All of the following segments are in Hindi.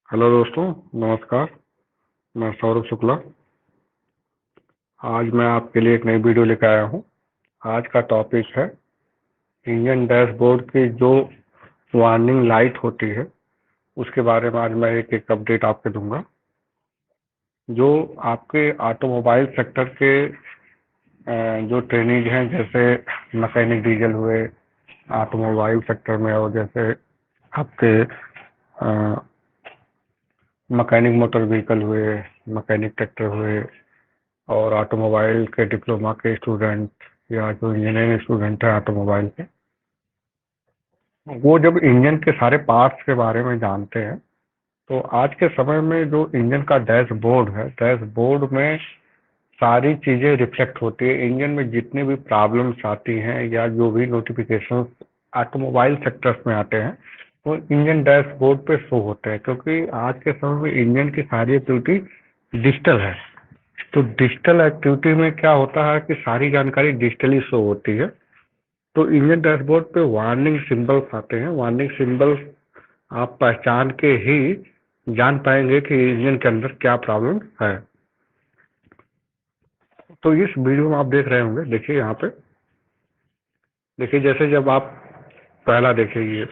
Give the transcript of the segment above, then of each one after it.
हेलो दोस्तों, नमस्कार। मैं सौरभ शुक्ला। आज मैं आपके लिए एक नई वीडियो लेकर आया हूँ। आज का टॉपिक है इंजन डैशबोर्ड की जो वार्निंग लाइट होती है उसके बारे में। आज मैं एक अपडेट आपको दूंगा। जो आपके ऑटोमोबाइल सेक्टर के जो ट्रेनिंग हैं, जैसे मैकेनिक डीजल हुए ऑटोमोबाइल सेक्टर में, और जैसे आपके मैकेनिक मोटर व्हीकल हुए, मैकेनिक ट्रैक्टर हुए, और ऑटोमोबाइल के डिप्लोमा के स्टूडेंट या जो इंजीनियरिंग स्टूडेंट है ऑटोमोबाइल के, वो जब इंजन के सारे पार्ट्स के बारे में जानते हैं तो आज के समय में जो इंजन का डैशबोर्ड है, डैशबोर्ड में सारी चीज़ें रिफ्लेक्ट होती है। इंजन में जितने भी प्रॉब्लम्स आती हैं या जो भी नोटिफिकेशन ऑटोमोबाइल सेक्टर्स में आते हैं वो इंजन डैशबोर्ड पे शो होते हैं, क्योंकि आज के समय में इंजन की सारी एक्टिविटी डिजिटल है। तो डिजिटल एक्टिविटी में क्या होता है कि सारी जानकारी डिजिटली शो होती है। तो इंजन डैशबोर्ड पे वार्निंग सिंबल्स आते हैं। वार्निंग सिंबल्स आप पहचान के ही जान पाएंगे कि इंजन के अंदर क्या प्रॉब्लम है। तो इस वीडियो में आप देख रहे होंगे, देखिए यहाँ पे, देखिए जैसे जब आप पहला देखिए, ये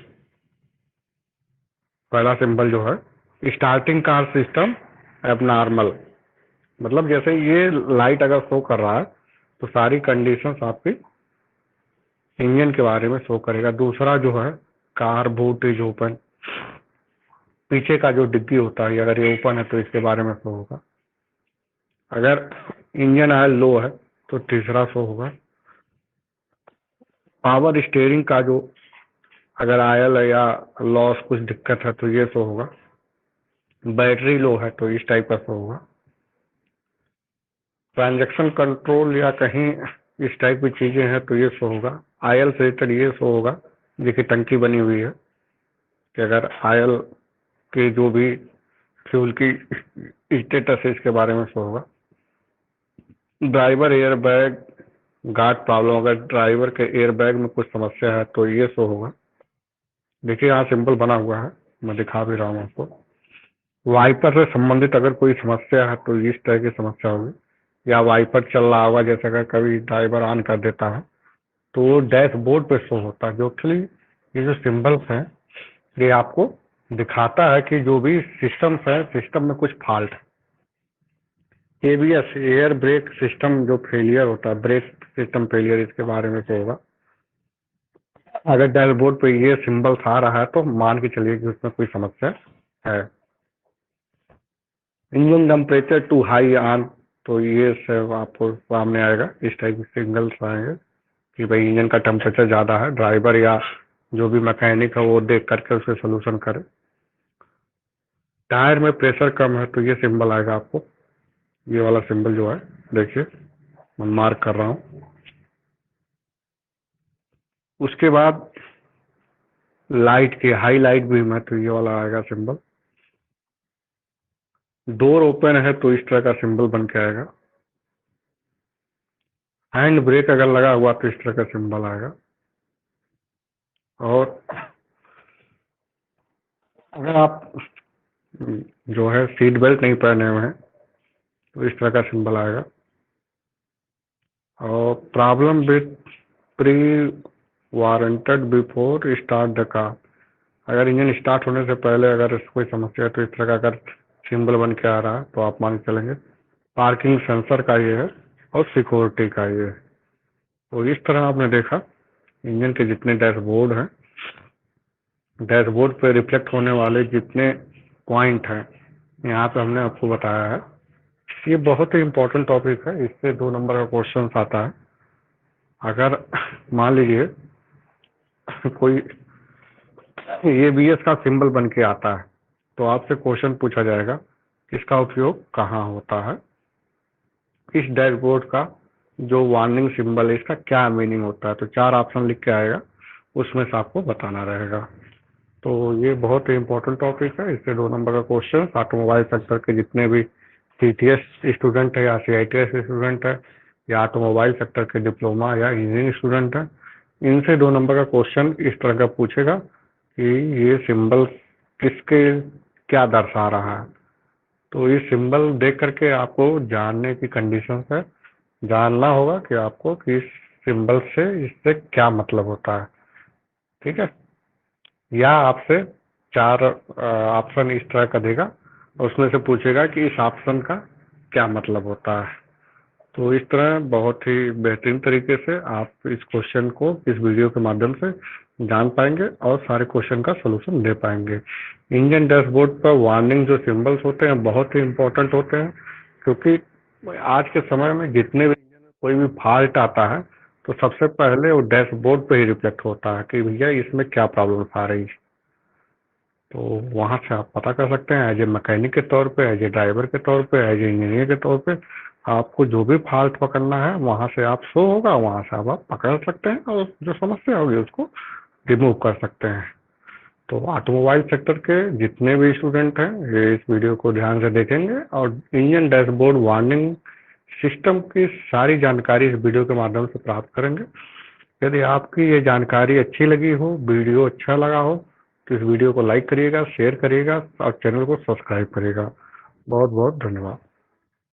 पहला सिंबल जो है स्टार्टिंग कार सिस्टम एबनॉर्मल, मतलब जैसे ये लाइट अगर शो कर रहा है तो सारी कंडीशंस आपकी इंजन के बारे में शो करेगा। दूसरा जो है कार बूट इज ओपन, पीछे का जो डिग्गी होता है अगर ये ओपन है तो इसके बारे में शो होगा। अगर इंजन ऑयल लो है तो तीसरा शो होगा। पावर स्टीयरिंग का जो अगर आयल है या लॉस कुछ दिक्कत है तो ये शो होगा। बैटरी लो है तो इस टाइप का शो होगा। ट्रांजैक्शन कंट्रोल या कहीं इस टाइप की चीजें हैं तो ये शो होगा। आयल से रिलेटेड ये शो होगा, देखिए टंकी बनी हुई है कि अगर आयल के जो भी फ्यूल की स्टेटस है इसके बारे में शो होगा। Driver air bag guard problem, अगर ड्राइवर के एयर बैग में कुछ समस्या है तो ये शो होगा। देखिए यहाँ सिंबल बना हुआ है, मैं दिखा भी रहा हूँ आपको। वाइपर से संबंधित अगर कोई समस्या है तो इस तरह की समस्या होगी, या वाइपर चल रहा होगा, जैसे अगर कभी ड्राइवर ऑन कर देता है तो वो डैशबोर्ड पे शो होता है। जो एक्चुअली ये जो सिंबल्स हैं ये आपको दिखाता है कि जो भी सिस्टम्स है, सिस्टम में कुछ फॉल्ट है। एबीएस एयर ब्रेक सिस्टम जो फेलियर होता है, ब्रेक सिस्टम फेलियर, इसके बारे में तो होगा। अगर डैशबोर्ड पे ये सिंबल्स आ रहा है तो मान के चलिए कि उसमें कोई समस्या है। Engine temperature too high on, तो ये सब आपको सामने आएगा, इस टाइप के सिग्नल्स आएंगे कि भाई इंजन का टेम्परेचर ज़्यादा है। ड्राइवर या जो भी मैकेनिक है वो देख करके उसे सोल्यूशन करे। टायर में प्रेशर कम है तो ये सिंबल आएगा आपको, ये वाला सिंबल जो है, देखिए मैं मार्क कर रहा हूँ। उसके बाद लाइट की हाई लाइट बीम है तो ये वाला आएगा सिंबल। डोर ओपन है तो इस तरह का सिंबल बन के आएगा। हैंड ब्रेक अगर लगा हुआ तो इस तरह का सिंबल आएगा। और अगर आप जो है सीट बेल्ट नहीं पहने हुए हैं तो इस तरह का सिंबल आएगा। और problem with pre warranted before start the car, अगर इंजन स्टार्ट होने से पहले अगर कोई समस्या है तो इस तरह का अगर सिंबल बन के आ रहा है तो आप मान के चलेंगे। पार्किंग सेंसर का ये है और सिक्योरिटी का ये है। तो इस तरह आपने देखा इंजन के जितने डैशबोर्ड हैं, डैशबोर्ड पे रिफ्लेक्ट होने वाले जितने पॉइंट हैं यहाँ पे हमने आपको बताया है। ये बहुत ही इम्पोर्टेंट टॉपिक है, इससे 2 नंबर का क्वेश्चन आता है। अगर मान लीजिए कोई एबीएस का सिंबल बन के आता है तो आपसे क्वेश्चन पूछा जाएगा इसका उपयोग कहाँ होता है, इस डैशबोर्ड का जो वार्निंग सिंबल है इसका क्या मीनिंग होता है। तो 4 ऑप्शन लिख के आएगा, उसमें से आपको बताना रहेगा। तो ये बहुत ही इंपॉर्टेंट टॉपिक है, इससे 2 नंबर का क्वेश्चन ऑटोमोबाइल सेक्टर के जितने भी टीटीएस स्टूडेंट है या सीआईटीएस स्टूडेंट है या ऑटोमोबाइल सेक्टर के डिप्लोमा या इंजीनियरिंग स्टूडेंट है, इनसे 2 नंबर का क्वेश्चन इस तरह का पूछेगा कि ये सिंबल किसके क्या दर्शा रहा है। तो ये सिंबल देख करके आपको जानने की कंडीशन है, जानना होगा कि आपको कि इस सिंबल से इससे क्या मतलब होता है। ठीक है, या आपसे 4 ऑप्शन इस तरह का देगा, उसमें से पूछेगा कि इस ऑप्शन का क्या मतलब होता है। तो इस तरह बहुत ही बेहतरीन तरीके से आप इस क्वेश्चन को इस वीडियो के माध्यम से जान पाएंगे और सारे क्वेश्चन का सलूशन दे पाएंगे। इंजन डैशबोर्ड पर वार्निंग जो सिंबल्स होते हैं बहुत ही इंपॉर्टेंट होते हैं, क्योंकि आज के समय में जितने भी इंजन में कोई भी फॉल्ट आता है तो सबसे पहले वो डैशबोर्ड पे ही रिफ्लेक्ट होता है कि भैया इसमें क्या प्रॉब्लम आ रही है। तो वहाँ से आप पता कर सकते हैं एज ए मैकेनिक के तौर पे, एज ए ड्राइवर के तौर पे, एज ए इंजीनियर के तौर पे आपको जो भी फॉल्ट पकड़ना है वहाँ से आप शो होगा, वहाँ से आप पकड़ सकते हैं और जो समस्या होगी उसको रिमूव कर सकते हैं। तो ऑटोमोबाइल सेक्टर के जितने भी स्टूडेंट हैं ये इस वीडियो को ध्यान से देखेंगे और इंजन डैशबोर्ड वार्निंग सिस्टम की सारी जानकारी इस वीडियो के माध्यम से प्राप्त करेंगे। यदि आपकी ये जानकारी अच्छी लगी हो, वीडियो अच्छा लगा हो, तो इस वीडियो को लाइक करिएगा, शेयर करिएगा और चैनल को सब्सक्राइब करिएगा। बहुत बहुत धन्यवाद।